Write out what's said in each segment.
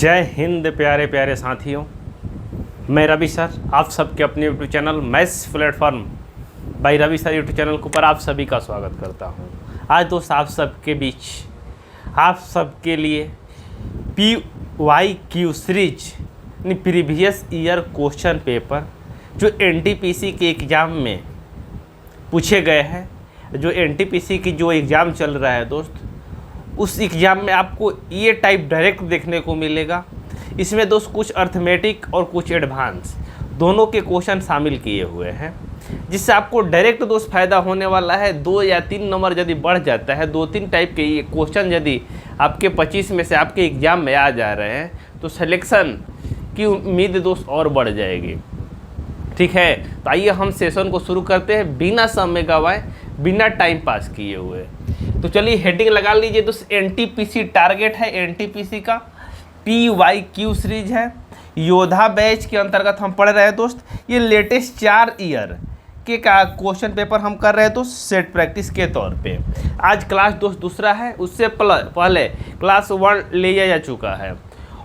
जय हिंद प्यारे प्यारे साथियों, मैं रवि सर आप सबके अपने YouTube channel maths platform by Ravi sir YouTube channel के ऊपर आप सभी का स्वागत करता हूं। आज दोस्त आप सबके बीच आप सबके लिए PYQ सीरीज यानी प्रीवियस ईयर क्वेश्चन पेपर जो NTPC के एग्ज़ाम में पूछे गए हैं, जो NTPC की जो एग्ज़ाम चल रहा है दोस्त, उस एग्ज़ाम में आपको ये टाइप डायरेक्ट देखने को मिलेगा। इसमें दोस्त कुछ अर्थमेटिक और कुछ एडवांस दोनों के क्वेश्चन शामिल किए हुए हैं, जिससे आपको डायरेक्ट दोस्त फ़ायदा होने वाला है। 2 या 3 नंबर यदि बढ़ जाता है, 2-3 टाइप के ये क्वेश्चन यदि आपके 25 में से आपके एग्ज़ाम में आ जा रहे हैं, तो सिलेक्शन की उम्मीद दोस्त और बढ़ जाएगी। ठीक है, तो आइए हम सेशन को शुरू करते हैं बिना समय गवाए, बिना टाइम पास किए हुए। तो चलिए हेडिंग लगा लीजिए दोस्त। NTPC टारगेट है, NTPC का PYQ सीरीज है, योद्धा बैच के अंतर्गत हम पढ़ रहे हैं दोस्त। ये लेटेस्ट 4 ईयर के का क्वेश्चन पेपर हम कर रहे हैं दोस्त सेट प्रैक्टिस के तौर पे। आज क्लास दोस्त दूसरा है, उससे पहले क्लास 1 लिया जा चुका है,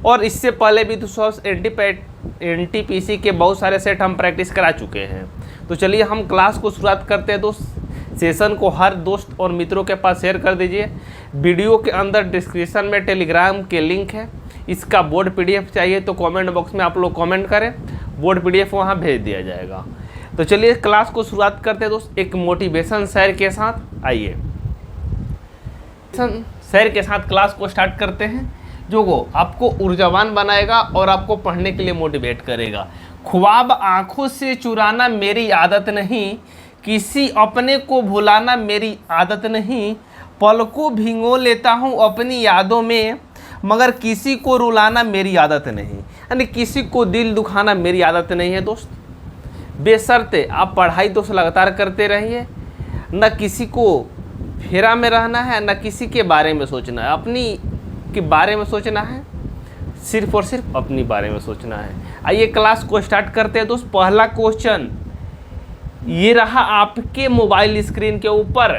और इससे पहले भी दोस्त NTPC के बहुत सारे सेट हम प्रैक्टिस करा चुके हैं। तो चलिए हम क्लास को शुरुआत करते हैं दोस्त। सेशन को हर दोस्त और मित्रों के पास शेयर कर दीजिए। वीडियो के अंदर डिस्क्रिप्शन में टेलीग्राम के लिंक है, इसका बोर्ड PDF चाहिए तो कमेंट बॉक्स में आप लोग कमेंट करें, बोर्ड PDF वहाँ भेज दिया जाएगा। तो चलिए क्लास को शुरुआत करते हैं दोस्त एक मोटिवेशन शेयर के साथ। आइए शेयर के साथ क्लास को स्टार्ट करते हैं, जो आपको ऊर्जावान बनाएगा और आपको पढ़ने के लिए मोटिवेट करेगा। ख्वाब आँखों से चुराना मेरी आदत नहीं, किसी अपने को भुलाना मेरी आदत नहीं, पलकों भिगो लेता हूँ अपनी यादों में, मगर किसी को रुलाना मेरी आदत नहीं। यानी किसी को दिल दुखाना मेरी आदत नहीं है दोस्त। बेशर्ते आप पढ़ाई दोस्त लगातार करते रहिए, न किसी को फेरा में रहना है, न किसी के बारे में सोचना है। अपनी के बारे में सोचना है, सिर्फ और सिर्फ अपनी बारे में सोचना है। आइए क्लास को स्टार्ट करते हैं दोस्त। पहला क्वेश्चन ये रहा आपके मोबाइल स्क्रीन के ऊपर।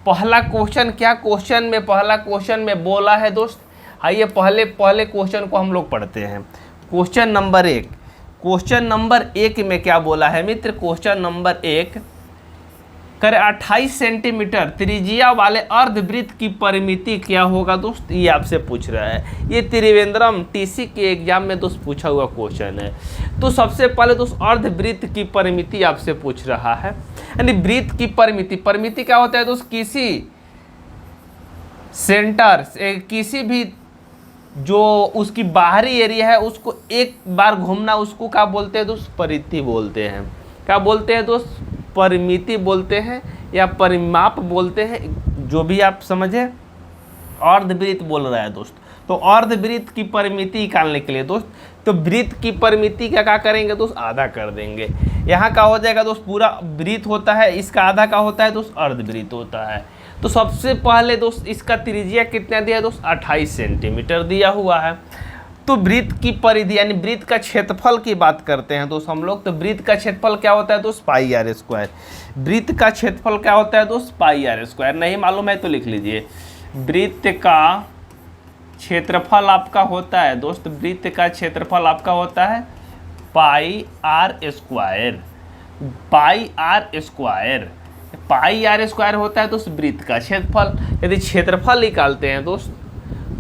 पहला क्वेश्चन क्या क्वेश्चन में पहला क्वेश्चन में बोला है दोस्त, आइए पहले क्वेश्चन को हम लोग पढ़ते हैं। क्वेश्चन नंबर 1, क्वेश्चन नंबर 1 में क्या बोला है मित्र? क्वेश्चन नंबर 1 करे 28 सेंटीमीटर त्रिज्या वाले अर्धवृत्त की परिमिति क्या होगा दोस्त? ये आपसे पूछ रहा है। ये त्रिवेंद्रम TC के एग्जाम में दोस्त पूछा हुआ क्वेश्चन है। तो सबसे पहले दोस्त अर्धवृत्त की परिमिति आपसे पूछ रहा है, यानी वृत्त की परिमिति। परिमिति क्या होता है दोस्त? किसी सेंटर किसी भी जो उसकी बाहरी एरिया है उसको एक बार घूमना, उसको क्या बोलते हैं दोस्त? परिधि बोलते हैं। क्या बोलते हैं दोस्त? परिमिति बोलते हैं या परिमाप बोलते हैं, जो भी आप समझे। अर्धवृत्त बोल रहा है दोस्त, तो अर्धवृत्त की परिमिति निकालने के लिए दोस्त, तो वृत्त की परिमिति क्या करेंगे दोस्त? आधा कर देंगे। यहाँ का हो जाएगा दोस्त पूरा वृत्त होता है, इसका आधा का होता है दोस्त अर्धवृत्त होता है। तो सबसे पहले दोस्त इसका त्रिज्या कितना दिया है दोस्त? 28 सेंटीमीटर दिया हुआ है। तो वृत्त की परिधि यानी वृत्त का क्षेत्रफल की बात करते हैं दोस्त हम लोग। तो वृत्त का क्षेत्रफल क्या होता है दोस्त? πr²। वृत्त का क्षेत्रफल क्या होता है दोस्त? πr²। नहीं मालूम है तो लिख लीजिए। वृत्त का क्षेत्रफल आपका होता है दोस्त, वृत्त का क्षेत्रफल आपका होता है πr²। πr² होता है दोस्त वृत्त का क्षेत्रफल। यदि क्षेत्रफल निकालते हैं दोस्त,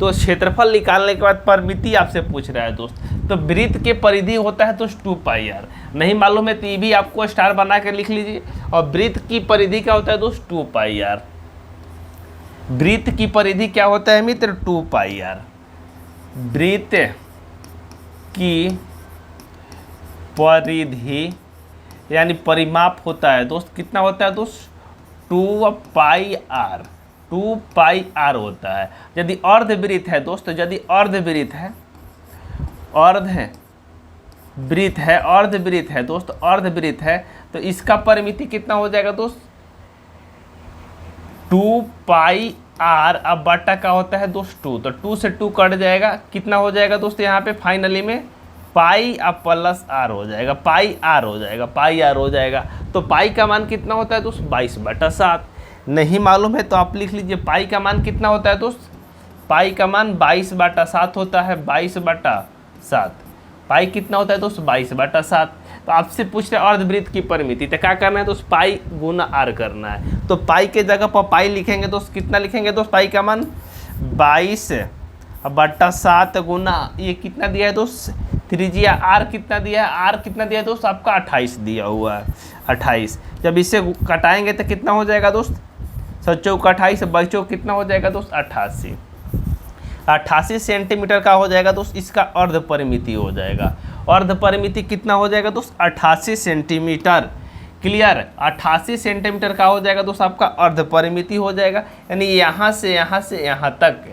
तो क्षेत्रफल निकालने के बाद परिमिति आपसे पूछ रहा है दोस्त, तो वृत्त के परिधि होता है दोस्त 2πr। नहीं मालूम है तो ये भी आपको स्टार बना के लिख लीजिए। और वृत्त की परिधि क्या होता है दोस्त? 2πr। वृत्त की परिधि क्या होता है मित्र? 2πr। वृत्त की परिधि यानी परिमाप होता है दोस्त, कितना होता है दोस्त? 2πr। 2πr होता है। यदि अर्धवृत्त है दोस्त, यदि अर्धवृत्त है दोस्त, अर्धवृत्त है तो इसका परिमिति कितना हो जाएगा दोस्त? 2πr। अब बटा का होता है दोस्त 2, तो 2 से 2 कट जाएगा, कितना हो जाएगा दोस्त? यहाँ पे फाइनली में पाई अब +r हो जाएगा, πr हो जाएगा। तो पाई का मान कितना होता है दोस्त? 22/7। नहीं मालूम है तो आप लिख लीजिए पाई का मान कितना होता है दोस्त? पाई का मान 22/7 होता है, 22/7। पाई कितना होता है दोस्त? 22/7। तो आपसे पूछ रहे अर्धवृत्त की परिमिति, तो क्या करना है दोस्त? पाई गुना आर करना है। तो पाई के जगह पर पाई लिखेंगे दोस्त, कितना लिखेंगे दोस्त? पाई का मान 22/7 गुना ये कितना दिया है दोस्त? त्रिज्या आर कितना दिया है? आर कितना दिया है दोस्त? आपका 28 दिया हुआ है, 28। जब इसे कटाएंगे तो कितना हो जाएगा दोस्त? 7×4 = 28, बच्चों कितना हो जाएगा दोस्त? 88 सेंटीमीटर का हो जाएगा दोस्त, इसका अर्ध परिमिति हो जाएगा। अर्ध परिमिति कितना हो जाएगा दोस्त? 88 सेंटीमीटर। क्लियर? 88 सेंटीमीटर का हो जाएगा दोस्त आपका अर्ध परिमिति हो जाएगा, यानी यहाँ से यहाँ तक।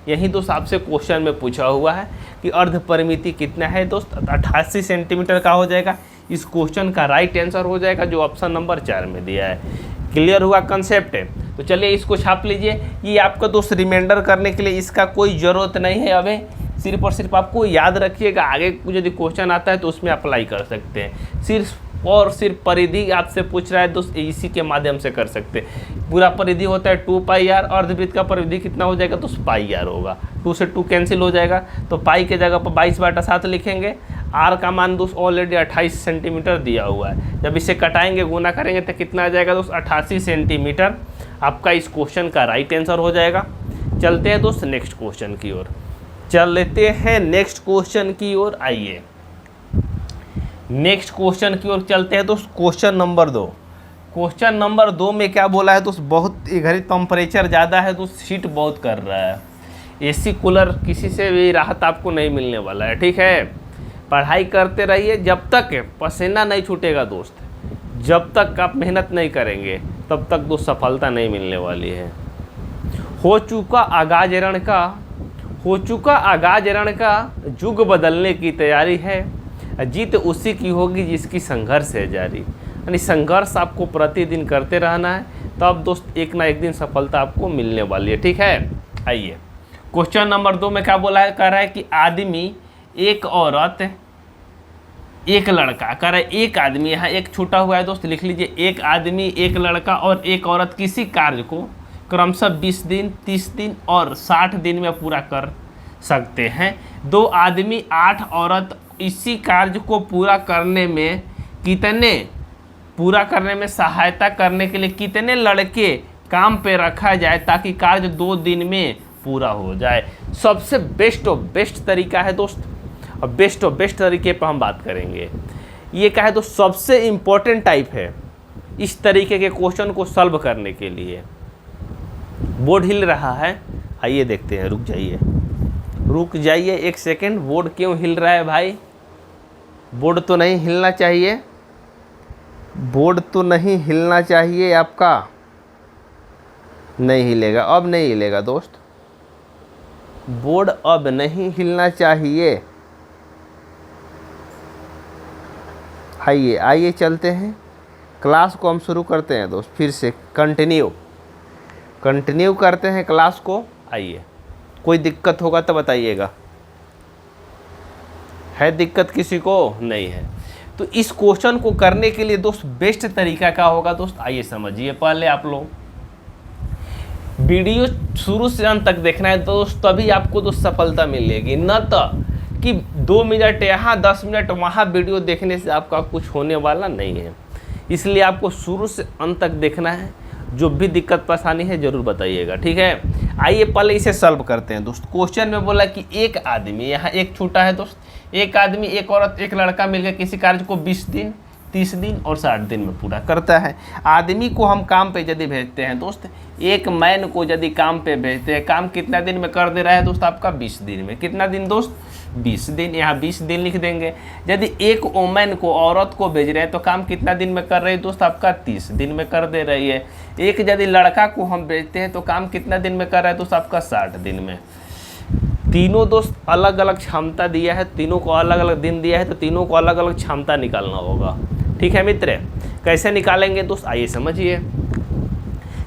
यही दोस्त आपसे क्वेश्चन में पूछा हुआ है कि अर्ध परिमिति कितना है दोस्त? 88 सेंटीमीटर का हो जाएगा। इस क्वेश्चन का राइट आंसर हो जाएगा जो ऑप्शन नंबर 4 में दिया है। क्लियर हुआ कंसेप्ट है? तो चलिए इसको छाप लीजिए। ये आपका दोस्त रिमाइंडर करने के लिए इसका कोई ज़रूरत नहीं है, अभी सिर्फ और सिर्फ आपको याद रखिएगा, आगे यदि क्वेश्चन आता है तो उसमें अप्लाई कर सकते हैं। सिर्फ और सिर्फ परिधि आपसे पूछ रहा है दोस्त, इसी के माध्यम से कर सकते हैं। पूरा परिधि होता है 2πr, अर्धवृत्त का परिधि कितना हो जाएगा दोस्त? πr होगा। 2 से 2 कैंसिल हो जाएगा, तो पाई के जगह पर 22/7 लिखेंगे। आर का मान दोस्त ऑलरेडी 28 सेंटीमीटर दिया हुआ है। जब इसे कटाएंगे, गुना करेंगे तो कितना आ जाएगा दोस्त? 88 सेंटीमीटर। आपका इस क्वेश्चन का राइट आंसर हो जाएगा। चलते हैं दोस्त नेक्स्ट क्वेश्चन की ओर। चल लेते हैं नेक्स्ट क्वेश्चन की ओर। आइए नेक्स्ट क्वेश्चन की ओर चलते हैं दोस्त। Question number 2। क्वेश्चन नंबर 2 में क्या बोला है दोस्त? बहुत इधर टेम्परेचर ज़्यादा है दोस्त, हीट बहुत कर रहा है। एसी कूलर किसी से भी राहत आपको नहीं मिलने वाला है, ठीक है? पढ़ाई करते रहिए जब तक पसीना नहीं छूटेगा दोस्त। जब तक आप मेहनत नहीं करेंगे तब तक दोस्त सफलता नहीं मिलने वाली है। हो चुका आगाज रण का युग बदलने की तैयारी है, जीत उसी की होगी जिसकी संघर्ष है जारी। यानी संघर्ष आपको प्रतिदिन करते रहना है, तब दोस्त एक ना एक दिन सफलता आपको मिलने वाली है, ठीक है? आइए क्वेश्चन नंबर 2 में क्या बोला है? कह रहा है कि आदमी, एक औरत, एक लड़का। कह रहा है एक आदमी, यहाँ एक छूटा हुआ है दोस्त, लिख लीजिए। एक आदमी, एक लड़का और एक औरत किसी कार्य को क्रमशः 20 दिन, 30 दिन और 60 दिन में पूरा कर सकते हैं। 2 आदमी, 8 औरत इसी कार्य को पूरा करने में सहायता करने के लिए कितने लड़के काम पे रखा जाए ताकि कार्य 2 दिन में पूरा हो जाए? सबसे बेस्ट ऑफ बेस्ट तरीका है दोस्त, और बेस्ट ऑफ बेस्ट तरीके पर हम बात करेंगे। ये क्या है दोस्त? सबसे इम्पोर्टेंट टाइप है इस तरीके के क्वेश्चन को सॉल्व करने के लिए। बोर्ड हिल रहा है, आइए देखते हैं। रुक जाइए एक सेकेंड। बोर्ड क्यों हिल रहा है भाई? बोर्ड तो नहीं हिलना चाहिए, बोर्ड तो नहीं हिलना चाहिए आपका। नहीं हिलेगा, अब नहीं हिलेगा दोस्त। बोर्ड अब नहीं हिलना चाहिए। आइए चलते हैं, क्लास को हम शुरू करते हैं दोस्त। फिर से कंटिन्यू करते हैं क्लास को। आइए, कोई दिक्कत होगा तो बताइएगा। है दिक्कत किसी को? नहीं है। तो इस क्वेश्चन को करने के लिए दोस्त बेस्ट तरीका क्या होगा दोस्त? आइए समझिए। पहले आप लोग वीडियो शुरू से अंत तक देखना है दोस्त, तभी आपको दोस्त सफलता मिलेगी। न तो कि 2 मिनट यहाँ 10 मिनट वहाँ वीडियो देखने से आपका कुछ होने वाला नहीं है। इसलिए आपको शुरू से अंत तक देखना है। जो भी दिक्कत परेशानी है ज़रूर बताइएगा, ठीक है? आइए पहले इसे सॉल्व करते हैं दोस्त। क्वेश्चन में बोला कि एक आदमी, यहाँ एक छूटा है दोस्त, एक आदमी, एक औरत, एक लड़का मिलकर किसी कार्य को 20 दिन, 30 दिन और 60 दिन में पूरा करता है। आदमी को हम काम पे यदि भेजते हैं दोस्त, एक मैन को यदि काम पे भेजते हैं, काम कितना दिन में कर दे रहा है दोस्त? आपका 20 दिन में। कितना दिन दोस्त? 20 दिन। यहाँ 20 दिन लिख देंगे। यदि एक वोमेन को, औरत को भेज रहे हैं तो काम कितना दिन में कर रही है दोस्त? आपका 30 दिन में कर दे रही है। एक यदि लड़का को हम भेजते हैं तो काम कितना दिन में कर रहा है दोस्त? आपका 60 दिन में। तीनों दोस्त अलग अलग क्षमता दिया है, तीनों को अलग अलग दिन दिया है, तो तीनों को अलग अलग क्षमता निकालना होगा, ठीक है मित्र? कैसे निकालेंगे दोस्त? आइए समझिए।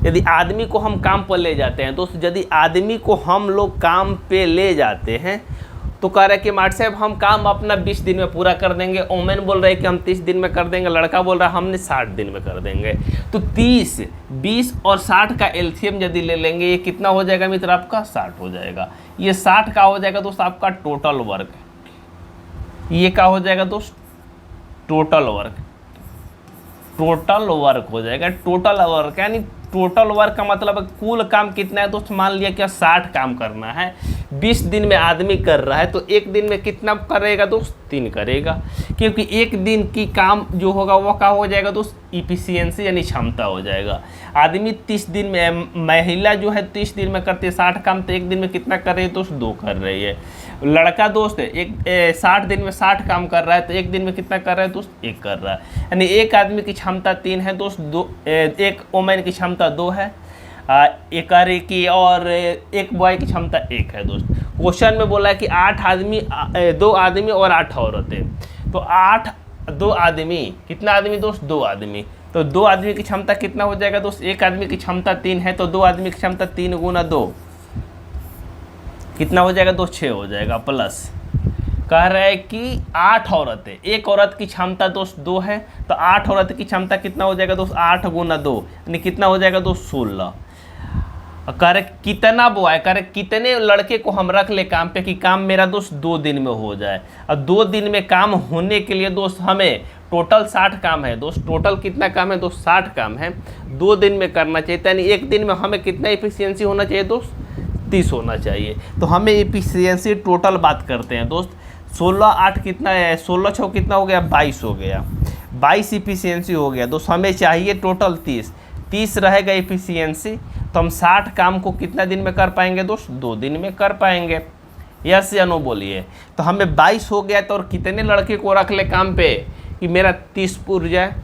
यदि आदमी को हम काम पर ले जाते हैं दोस्त, यदि आदमी को हम लोग काम पे ले जाते हैं तो कह रहे कि मार्ट साहब हम काम अपना 20 दिन में पूरा कर देंगे। ओमेन बोल रहे हैं कि हम 30 दिन में कर देंगे। लड़का बोल रहा है हमने 60 दिन में कर देंगे। तो 30, 20 और 60 का एलसीएम यदि ले लेंगे, ये कितना हो जाएगा मित्र आपका 60 हो जाएगा। ये 60 का हो जाएगा दोस्त आपका टोटल वर्क। ये क्या हो जाएगा दोस्त टोटल वर्क। टोटल वर्क हो जाएगा। टोटल वर्क यानी टोटल वर्क का मतलब कुल काम कितना है दोस्त। मान लिया क्या 60 काम करना है, 20 दिन में आदमी कर रहा है, तो एक दिन में कितना करेगा दोस्त 3 करेगा। क्योंकि एक दिन की काम जो होगा वो क्या हो जाएगा दोस्त इफिशियंसी यानी क्षमता हो जाएगा। आदमी 30 दिन में, महिला जो है 30 दिन में करती है 60 काम, तो एक दिन में कितना कर रही है दोस्त 2 कर रही है। लड़का दोस्त 60 दिन में 60 काम कर रहा है, तो एक दिन में कितना कर रहा है दोस्त 1 कर रहा है। यानी एक आदमी की क्षमता 3 है दोस्त, एक वोमेन की क्षमता 2 है, एक आदमी की, और एक बॉय की क्षमता 1 है दोस्त। क्वेश्चन में बोला है कि 8 आदमी, 2 आदमी और 8 औरतें। तो 2 आदमी, कितना आदमी दोस्त 2 आदमी। तो 2 आदमी की क्षमता कितना हो जाएगा दोस्त, एक आदमी की क्षमता 3 है, तो 2 आदमी की क्षमता 3 गुना 2 कितना हो जाएगा दोस्त 6 हो जाएगा। प्लस कह रहा है कि 8 औरतें, एक औरत की क्षमता दोस्त 2 है, तो 8 औरत की क्षमता कितना हो जाएगा दोस्त 8 गुना 2 यानी कितना हो जाएगा दोस्त 16। कह रहे कितना बॉय, कह रहे कितने लड़के को हम रख ले काम पे कि काम मेरा दोस्त 2 दिन में हो जाए। और 2 दिन में काम होने के लिए दोस्त हमें टोटल 60 काम है दोस्त। टोटल कितना काम है दोस्त 60 काम है, 2 दिन में करना चाहिए। यानी एक दिन में हमें कितना एफिशिएंसी होना चाहिए दोस्त 30 होना चाहिए। तो हमें एफिशिएंसी टोटल बात करते हैं दोस्त। 16 8 कितना है, 16 6 कितना हो गया 22 हो गया, 22 एफिशिएंसी हो गया दोस्त। हमें चाहिए टोटल 30 रहेगा एफिशिएंसी। तो हम 60 काम को कितना दिन में कर पाएंगे दोस्त 2 दिन में कर पाएंगे। यस या नो बोलिए। तो हमें 22 हो गया, तो और कितने लड़के को रख ले काम पे कि मेरा 30 पूर जाए।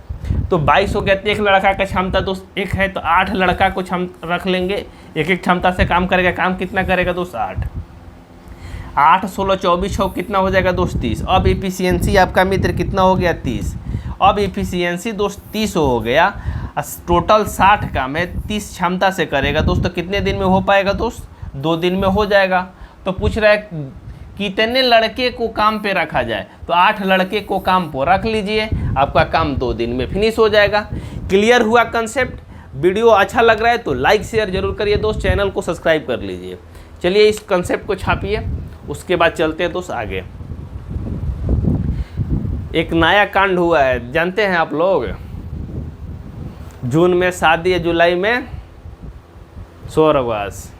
तो 22 हो गया, तो एक लड़का का क्षमता दोस्त 1 है, तो 8 लड़का को रख लेंगे, एक क्षमता से काम करेगा। काम कितना करेगा दोस्त 8 16 24 6 कितना हो जाएगा दोस्त 30। अब एफिशिएंसी आपका मित्र कितना हो गया 30। अब एफिशिएंसी दोस्त 30 हो गया। टोटल 60 काम है, 30 क्षमता से करेगा दोस्त, तो कितने दिन में हो पाएगा दोस्त 2 दिन में हो जाएगा। तो पूछ रहा है कितने लड़के को काम पे रखा जाए, तो 8 लड़के को काम पर रख लीजिए, आपका काम 2 दिन में फिनिश हो जाएगा। क्लियर हुआ कंसेप्ट। वीडियो अच्छा लग रहा है तो लाइक शेयर जरूर करिए दोस्त, चैनल को सब्सक्राइब कर लीजिए। चलिए इस कंसेप्ट को छापिए, उसके बाद चलते हैं दोस्त आगे। एक नया कांड हुआ है, जानते हैं आप लोग। जून में शादी है, जुलाई में स्वर्गवास।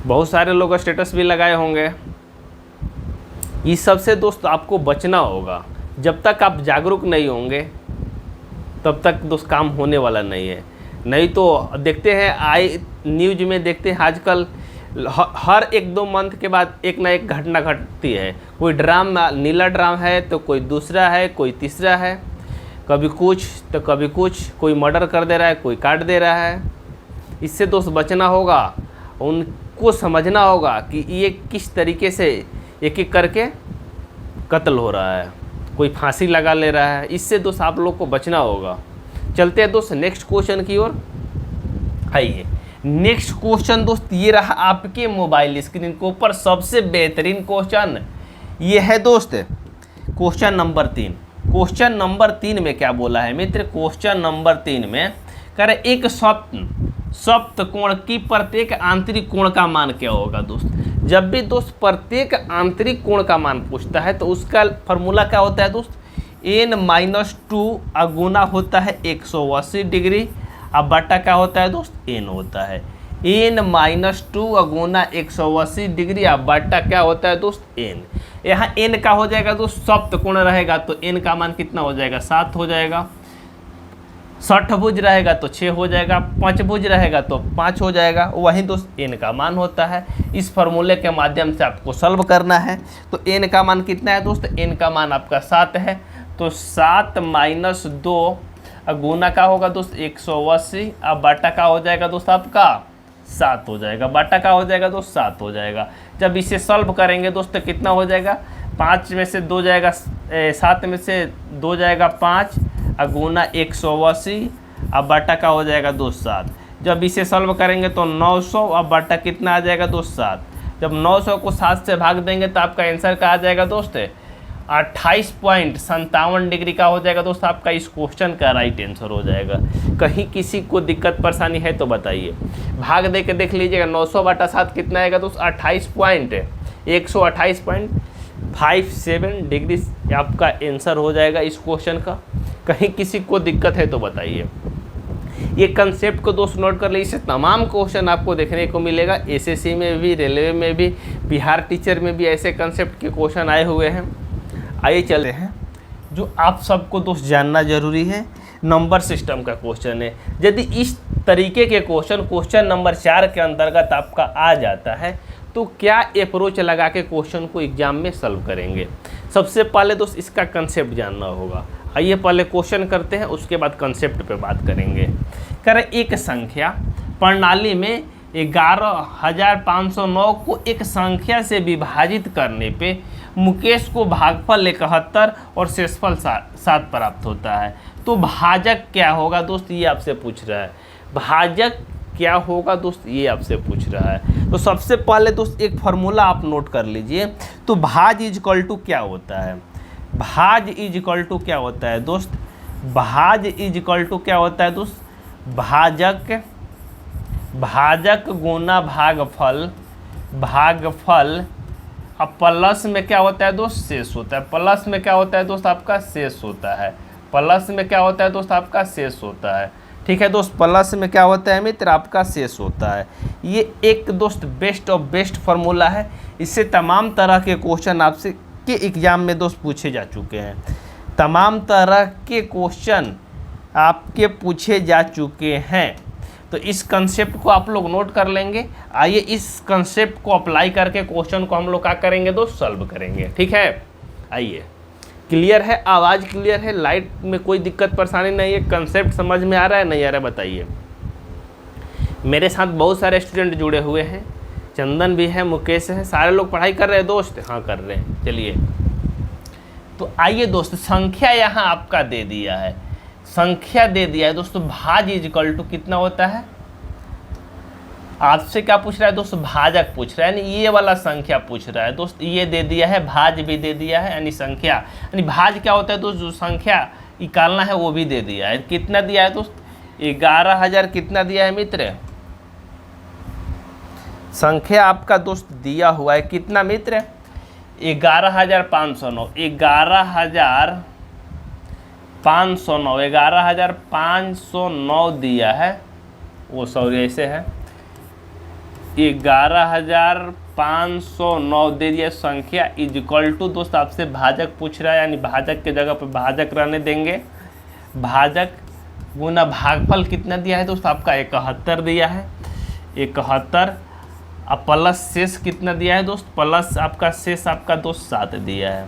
बहुत सारे लोग स्टेटस भी लगाए होंगे। इस सब से दोस्त आपको बचना होगा। जब तक आप जागरूक नहीं होंगे तब तक दोस्त काम होने वाला नहीं है। नहीं तो देखते हैं न्यूज में देखते हैं आजकल हर 1-2 मंथ के बाद एक ना एक घटना घटती है। कोई ड्राम, नीला ड्राम है तो कोई दूसरा है, कोई तीसरा है, कभी कुछ तो कभी कुछ, कोई मर्डर कर दे रहा है, कोई काट दे रहा है। इससे दोस्त बचना होगा, उनको समझना होगा कि ये किस तरीके से एक एक करके कत्ल हो रहा है, कोई फांसी लगा ले रहा है। इससे दोस्त आप लोग को बचना होगा। चलते हैं दोस्त नेक्स्ट क्वेश्चन की ओर। आइए नेक्स्ट क्वेश्चन दोस्त ये रहा आपके मोबाइल स्क्रीन के ऊपर सबसे बेहतरीन क्वेश्चन ये है दोस्त, क्वेश्चन नंबर 3। क्वेश्चन नंबर 3 में क्या बोला है मित्र, क्वेश्चन नंबर 3 में कह रहे एक सप्तकोण की प्रत्येक आंतरिक कोण का मान क्या होगा दोस्त। जब भी दोस्त प्रत्येक आंतरिक कोण का मान पूछता है तो उसका फॉर्मूला क्या होता है दोस्त, n-2 गुना होता है 180 डिग्री, अब बटा क्या होता है दोस्त n होता है। n-2 गुना 180 डिग्री, अब बटा क्या होता है दोस्त n। यहाँ n का हो जाएगा दोस्त सप्तकोण रहेगा तो n का मान कितना हो जाएगा 7 हो जाएगा। षटभुज रहेगा तो 6 हो जाएगा, पंचभुज रहेगा तो 5 हो जाएगा। वही दोस्त n का मान होता है। इस फॉर्मूले के माध्यम से आपको सॉल्व करना है। तो n का मान कितना है दोस्त, n का मान आपका 7 है। तो 7 - 2 गुना का होगा दोस्त 180, अब बाटा का हो जाएगा दोस्त आपका 7 हो जाएगा। बाटा का हो जाएगा दोस्त 7 हो जाएगा। जब इसे सॉल्व करेंगे दोस्त तो कितना हो जाएगा, 5 में से 2 जाएगा, 7 में से 2 जाएगा 5 गुना 180, अब बाटा का हो जाएगा दोस्त 7। जब इसे सॉल्व करेंगे तो 900, अब बाटा कितना आ जाएगा दोस्त 7। जब 900 को 7 से भाग देंगे तो आपका आंसर क्या आ जाएगा दोस्त? 28.57 डिग्री का हो जाएगा दोस्त, आपका इस क्वेश्चन का राइट आंसर हो जाएगा। कहीं किसी को दिक्कत परेशानी है तो बताइए। भाग दे के देख लीजिएगा, 900/7 कितना आएगा दोस्त? 128.57 डिग्री आपका आंसर हो जाएगा इस क्वेश्चन का। कहीं किसी को दिक्कत है तो बताइए। ये कंसेप्ट को दोस्त नोट कर लीजिए। इससे तमाम क्वेश्चन आपको देखने को मिलेगा, एसएससी में भी, रेलवे में भी, बिहार टीचर में भी ऐसे कंसेप्ट के क्वेश्चन आए हुए हैं। आइए चलते हैं, जो आप सबको दोस्त जानना जरूरी है, नंबर सिस्टम का क्वेश्चन है। यदि इस तरीके के क्वेश्चन नंबर 4 के अंतर्गत आपका आ जाता है तो क्या अप्रोच लगा के क्वेश्चन को एग्जाम में सॉल्व करेंगे। सबसे पहले दोस्त इसका कंसेप्ट जानना होगा। आइए पहले क्वेश्चन करते हैं, उसके बाद कंसेप्ट पे बात करेंगे। कह रहे एक संख्या प्रणाली में 11,509 को एक संख्या से विभाजित करने पे मुकेश को भागफल 71 और शेषफल 7 प्राप्त होता है, तो भाजक क्या होगा दोस्त, ये आपसे पूछ रहा है। भाजक क्या होगा दोस्त, ये आपसे पूछ रहा है। तो सबसे पहले दोस्त एक फार्मूला आप नोट कर लीजिए। तो भाज इजकल टू क्या होता है? भाज इजकल टू क्या होता है दोस्त? भाज इजकल टू क्या होता है दोस्त? भाजक गुना भागफल, भागफल अब प्लस में क्या होता है दोस्त? शेष होता है। प्लस में क्या होता है दोस्त? आपका शेष होता है। प्लस में क्या होता है दोस्त? आपका शेष होता है। ठीक है दोस्त, प्लस में क्या होता है मित्र? आपका शेष होता है। ये एक दोस्त बेस्ट ऑफ बेस्ट फार्मूला है। इससे तमाम तरह के क्वेश्चन आपसे के एग्जाम में दोस्त पूछे जा चुके हैं। तमाम तरह के क्वेश्चन आपके पूछे जा चुके हैं। तो इस कंसेप्ट को आप लोग नोट कर लेंगे। आइए इस कंसेप्ट को अप्लाई करके क्वेश्चन को हम लोग क्या करेंगे दोस्त? सॉल्व करेंगे। ठीक है, आइए। क्लियर है? आवाज़ क्लियर है? लाइट में कोई दिक्कत परेशानी नहीं है? कंसेप्ट समझ में आ रहा है नहीं आ रहा है बताइए। मेरे साथ बहुत सारे स्टूडेंट जुड़े हुए हैं, चंदन भी है, मुकेश है, सारे लोग पढ़ाई कर रहे हैं दोस्त। हाँ कर रहे हैं। चलिए तो आइए दोस्त, संख्या यहाँ आपका दे दिया है, संख्या दे दिया है दोस्तों। भाज इजकल टू कितना होता है? आपसे क्या पूछ रहा है दोस्त? भाजक पूछ रहा है, यानी ये वाला संख्या पूछ रहा है दोस्त। ये दे दिया है, भाज भी दे दिया है, यानी संख्या, यानी भाज क्या होता है दोस्त? जो संख्या निकालना है वो भी दे दिया है। कितना दिया है दोस्त? 11,000 कितना दिया है मित्र? संख्या आपका दोस्त दिया हुआ है कितना मित्र? 11,509। 11,509 11,509 दिया है, वो सॉरी ऐसे है, 11,509 दे दिया संख्या इजक्वल टू दोस्त आपसे भाजक पूछ रहा है, यानी भाजक के जगह पे भाजक रहने देंगे। भाजक गुना भागफल कितना दिया है दोस्त? आपका 71 दिया है, 71। अब प्लस शेष कितना दिया है दोस्त? प्लस आपका शेष आपका दोस्त 7 दिया है,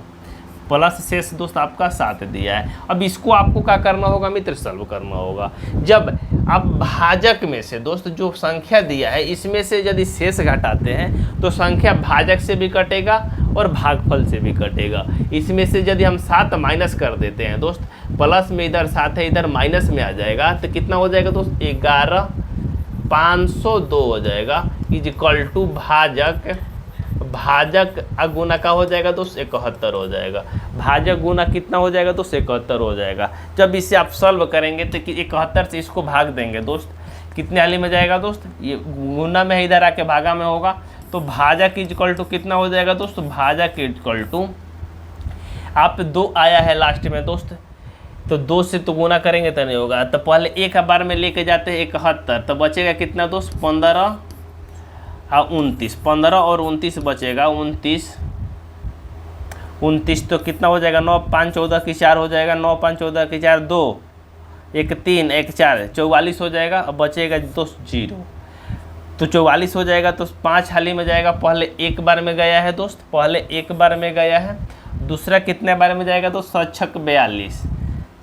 प्लस शेष दोस्त आपका 7 दिया है। अब इसको आपको क्या करना होगा मित्र? सॉल्व करना होगा। जब आप भाजक में से दोस्त जो संख्या दिया है इसमें से यदि शेष घटाते हैं तो संख्या भाजक से भी कटेगा और भागफल से भी कटेगा। इसमें से यदि हम 7 माइनस कर देते हैं दोस्त, प्लस में इधर 7 है, इधर माइनस में आ जाएगा, तो कितना हो जाएगा दोस्त? 11,502 हो जाएगा इजक्वल टू भाजक, भाजक गुना का हो जाएगा दोस्त 71 हो जाएगा। भाजक गुना कितना हो जाएगा दोस्त? 71 हो जाएगा। जब इसे आप सॉल्व करेंगे तो 71 से इसको भाग देंगे दोस्त, कितने हाली में जाएगा दोस्त? ये गुना में इधर आके भागा में होगा, तो भाजक इजक्वल टू कितना हो जाएगा दोस्त? भाजक इजक्वल टू आप 2 आया है लास्ट में दोस्त, तो 2 से तो गुना करेंगे तो नहीं होगा, तो पहले एक बार में लेके जाते हैं 71, तो बचेगा कितना दोस्त? 15 और 29, 15 और 29 बचेगा, 29 तो कितना हो जाएगा? 9 5 14 की 4 हो जाएगा, 9 5 14 की 4 2 1 3 1 4 44 हो जाएगा। अब बचेगा दोस्त 0, तो 44 हो जाएगा। तो 5 हाली में जाएगा, पहले एक बार में गया है दोस्त, पहले एक बार में गया है, दूसरा कितने बार में जाएगा दोस्त? 7 42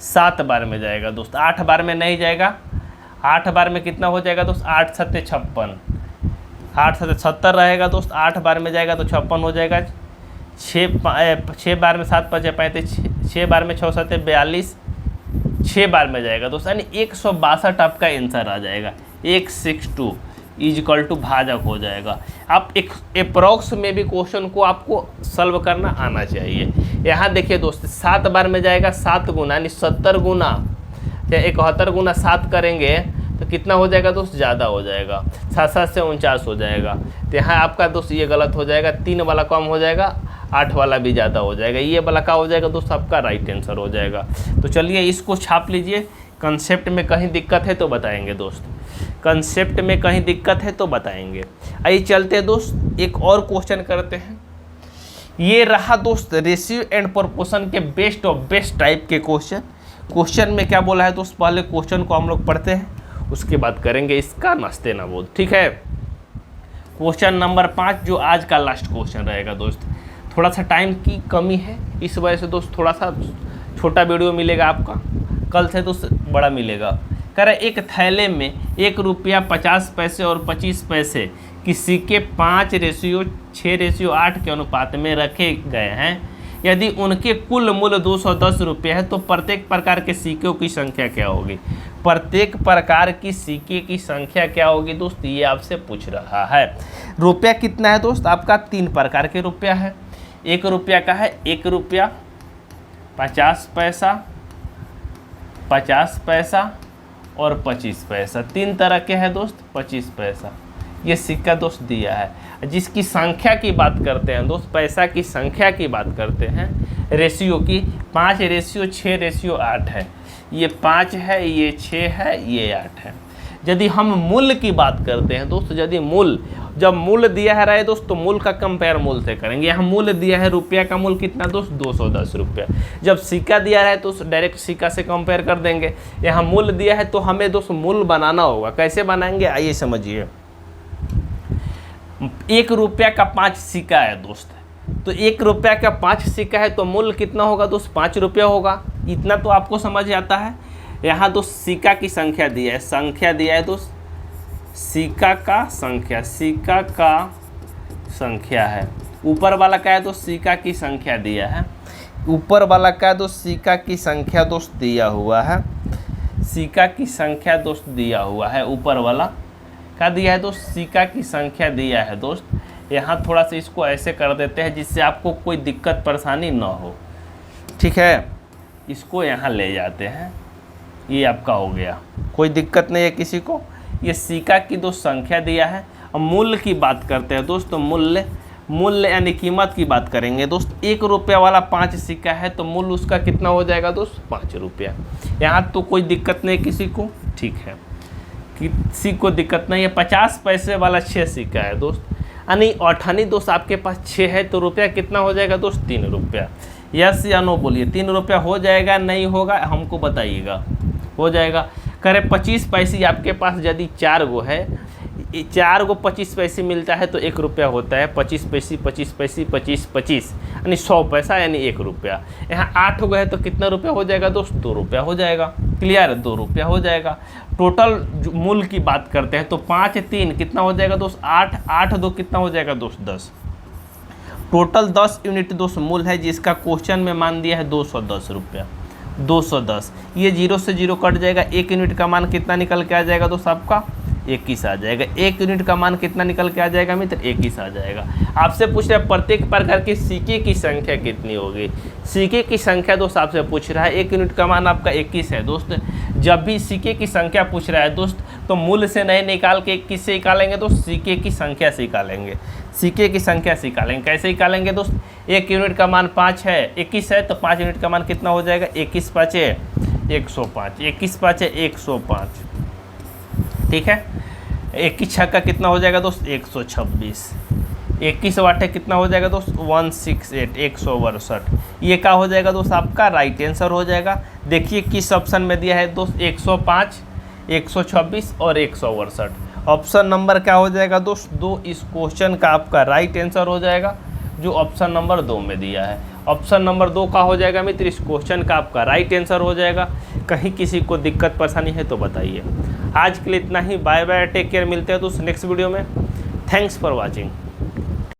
7 बार में जाएगा दोस्त, 8 बार में नहीं जाएगा। 8 बार में कितना हो जाएगा दोस्त? 8 7 56, 8 7 70 रहेगा दोस्त, 8 बार में जाएगा तो 56 हो जाएगा। 6 बार में 7 5 35, 6 बार में 6 7 42, 6 बार में जाएगा दोस्त, यानी 162 आपका आंसर आ जाएगा। 162 इज इक्वल टू भाजक हो जाएगा। आप एक अप्रॉक्स में भी क्वेश्चन को आपको सॉल्व करना आना चाहिए। यहाँ देखिए दोस्त 7 बार में जाएगा 7 गुना यानी 70 गुना या 71 गुना 7 करेंगे तो कितना हो जाएगा दोस्त, ज़्यादा हो जाएगा, 7 से 49 हो जाएगा। तो यहाँ आपका दोस्त ये गलत हो जाएगा, 3 वाला कम हो जाएगा, 8 वाला भी ज़्यादा हो जाएगा, ये वाला क्या हो जाएगा दोस्त, आपका राइट आंसर हो जाएगा। तो चलिए इसको छाप लीजिए। कंसेप्ट में कहीं दिक्कत है तो बताएंगे दोस्त, कंसेप्ट में कहीं दिक्कत है तो बताएंगे। आइए चलते हैं दोस्त एक और क्वेश्चन करते हैं। ये रहा दोस्त रेशियो एंड प्रोपोर्शन के बेस्ट ऑफ बेस्ट टाइप के क्वेश्चन। क्वेश्चन में क्या बोला है दोस्त, पहले क्वेश्चन को हम लोग पढ़ते हैं, उसके बाद करेंगे इसका नाश्ते ना बोल, ठीक है। क्वेश्चन नंबर 5 जो आज का लास्ट क्वेश्चन रहेगा दोस्त। थोड़ा सा टाइम की कमी है, इस वजह से दोस्त थोड़ा सा छोटा वीडियो मिलेगा आपका, कल से दोस्त बड़ा मिलेगा। कह रहे एक थैले में 1 रुपया 50 पैसे और 25 पैसे की सिक्के 5:6:8 के अनुपात में रखे गए हैं। यदि उनके कुल मूल्य 210 रुपये है तो प्रत्येक प्रकार के सिक्कों की संख्या क्या होगी। प्रत्येक प्रकार की सिक्के की संख्या क्या होगी दोस्त, ये आपसे पूछ रहा है। रुपया कितना है दोस्त, आपका 3 प्रकार के रुपया है। 1 रुपया का है 1 रुपया 50 पैसा, 50 पैसा और 25 पैसा, 3 तरह के हैं दोस्त। 25 पैसा ये सिक्का दोस्त दिया है। जिसकी संख्या की बात करते हैं दोस्त, पैसा की संख्या की बात करते हैं, रेशियो की 5:6:8 है। ये 5 है, ये 6 है, ये 8 है। यदि हम मूल्य की बात करते हैं दोस्त, यदि मूल्य जब मूल्य दिया है रहे दोस्त तो मूल्य का कंपेयर मूल्य से करेंगे। यहाँ मूल्य दिया है रुपया का मूल्य कितना दोस्त 210 रुपया। जब सिक्का दिया है तो डायरेक्ट सिक्का से कंपेयर कर देंगे। यहाँ मूल्य दिया है तो हमें दोस्त मूल्य बनाना होगा। कैसे बनाएंगे आइए समझिए। 1 रुपया का 5 सिक्का है दोस्त, तो 1 रुपया का 5 सिक्का है तो मूल्य कितना होगा दोस्त 5 रुपया होगा। इतना तो आपको समझ आता है। यहाँ दोस्त सिक्का की संख्या दिया है, संख्या दिया है दोस्त, सिक्का का संख्या, सिक्का का संख्या है। ऊपर वाला क्या है दोस्त, सिक्का की संख्या दिया है। ऊपर वाला क्या है दोस्त, सिक्का की संख्या दोस्त दिया हुआ है, सिक्का की संख्या दोस्त दिया हुआ है। ऊपर वाला क्या दिया है दोस्त, सिक्का की संख्या दिया है दोस्त। यहाँ थोड़ा सा इसको ऐसे कर देते हैं जिससे आपको कोई दिक्कत परेशानी ना हो, ठीक है। इसको यहाँ ले जाते हैं, ये आपका हो गया, कोई दिक्कत नहीं है किसी को। ये सिक्का की दोस्त संख्या दिया है। अब मूल्य की बात करते हैं दोस्त, तो मूल्य यानी कीमत की बात करेंगे दोस्त। 1 रुपया वाला 5 सिक्का है तो मूल्य उसका कितना हो जाएगा दोस्त 5 रुपया। यहाँ तो कोई दिक्कत नहीं किसी को, ठीक है, किसी को दिक्कत नहीं है। 50 पैसे वाला 6 सिक्का है दोस्त, यानी अठानी दोस्त आपके पास 6 है तो रुपया कितना हो जाएगा दोस्त 3 रुपया। यस या नो बोलिए, 3 रुपया हो जाएगा नहीं होगा हमको बताइएगा। हो जाएगा। करे 25 पैसे आपके पास यदि 4 गो है, 4 गो 25 पैसे मिलता है तो 1 रुपया होता है। 25 पैसे 25 पैसे 25 25 यानी 100 पैसा यानी 1 रुपया। यहाँ 8 गो है तो कितना रुपया हो जाएगा दोस्त 2 रुपया हो जाएगा। क्लियर, 2 रुपया हो जाएगा। टोटल मूल्य की बात करते हैं तो 5 3 कितना हो जाएगा दोस्त 8, 8 2 कितना हो जाएगा दोस्त 10। टोटल 10 यूनिट दोस्त मूल्य है, जिसका क्वेश्चन में मान दिया है 210 रुपया। 210 ये 0 से 0 कट जाएगा। 1 यूनिट का मान कितना निकल के आ जाएगा दोस्त आपका 21 आ जाएगा। 1 यूनिट का मान कितना निकल के आ जाएगा मित्र 21 आ जाएगा। आपसे पूछ रहा है प्रत्येक प्रकार के सिक्के की संख्या कितनी होगी। सिक्के की संख्या दोस्त आपसे पूछ रहा है। 1 यूनिट का मान आपका 21 है दोस्त। जब भी सिक्के की संख्या पूछ रहा है दोस्त तो मूल्य से नहीं निकाल के 21 से निकालेंगे दोस्त, सिक्के की संख्या से निकालेंगे। सिक्के की संख्या से निकालेंगे। कैसे निकालेंगे दोस्त, 1 यूनिट का मान 5 है, 21 है तो 5 यूनिट का मान कितना हो जाएगा 21 5 105, 21 5 105, ठीक है। 21 छक्का कितना हो जाएगा दोस्त 126, 21 वाट कितना हो जाएगा दोस्त 168, 162। ये क्या हो जाएगा दोस्त आपका राइट आंसर हो जाएगा। देखिए किस ऑप्शन में दिया है दोस्त 105, 126 और 162। ऑप्शन नंबर क्या हो जाएगा दोस्त 2। इस क्वेश्चन का आपका राइट आंसर हो जाएगा जो ऑप्शन नंबर 2 में दिया है। ऑप्शन नंबर 2 का हो जाएगा मित्र, इस क्वेश्चन का आपका राइट आंसर हो जाएगा। कहीं किसी को दिक्कत परेशानी है तो बताइए। आज के लिए इतना ही, बाय बाय, टेक केयर। मिलते हैं दोस्त नेक्स्ट वीडियो में। Thanks for watching.